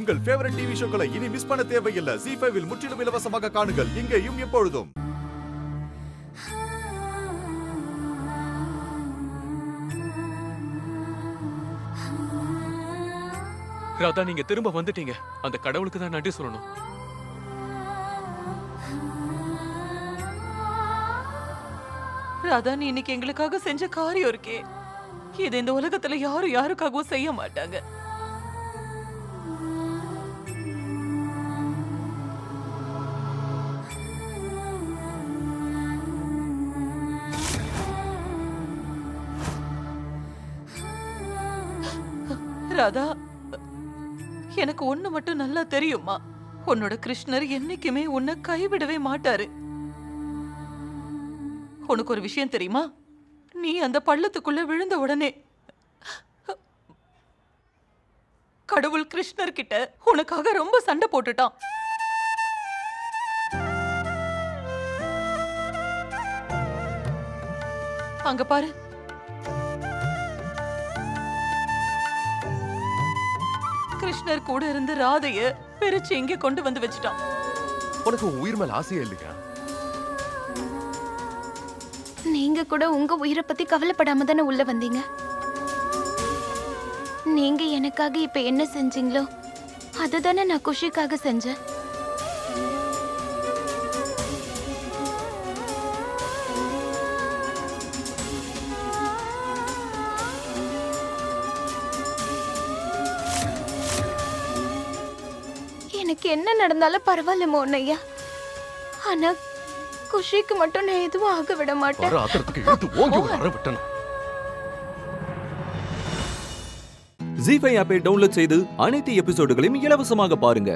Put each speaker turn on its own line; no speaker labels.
உங்கள் favourite TV ஷோக்களை இனி miss பண்ண தேவையில்லை. ZEE5 இல் முற்றிலும் இலவசமாக காணுங்கள், இங்கேயும் எப்பொழுதும்.
ராதா, நீங்க திரும்ப வந்துட்டீங்க. அந்த கடவுளுக்கு தான் நன்றி சொல்லணும்.
ராதா, நீ இன்னைக்கு எங்களுக்காக செஞ்ச காரியம் இருக்கே, இது இந்த உலகத்துல யாரும் யாருக்காகவும் செய்ய மாட்டாங்க. ராதா, எனக்கு ஒண்ணு மட்டும் நல்லா தெரியுமா, உன்னோட கிருஷ்ணர் என்னைக்குமே உன்னை கைவிடவே மாட்டாரு. உனக்கு ஒரு விஷயம் தெரியுமா, நீ அந்த பள்ளத்துக்குள்ள விழுந்த உடனே கடவுள் கிருஷ்ணர் கிட்ட உனக்காக ரொம்ப சண்டை போட்டுட்டான். அங்க பாரு, கிருஷ்ணர் கூட இருந்து ராதைய பிரிச்சு இங்க கொண்டு வந்து வச்சுட்டான்.
உனக்கு உயிர் மேல ஆசையே இல்லையா?
நீங்க கூட உங்க உயிரை பத்தி கவலைப்படாம தானே உள்ள வந்தீங்க. நீங்க எனக்காக இப்ப என்ன செஞ்சீங்களோ அதுதானே நான் குஷிக்காக செஞ்சேன். எனக்கு என்ன நடந்தாலும் பரவாயில்ல மோனையா, ஆனா குஷிக்கு மட்டும் நான் எதுவும் ஆக விட மாட்டேன்.
ZEE5 ஆப்பை டவுன்லோட் செய்து அனைத்து எபிசோடுகளையும் இலவசமாக பாருங்க.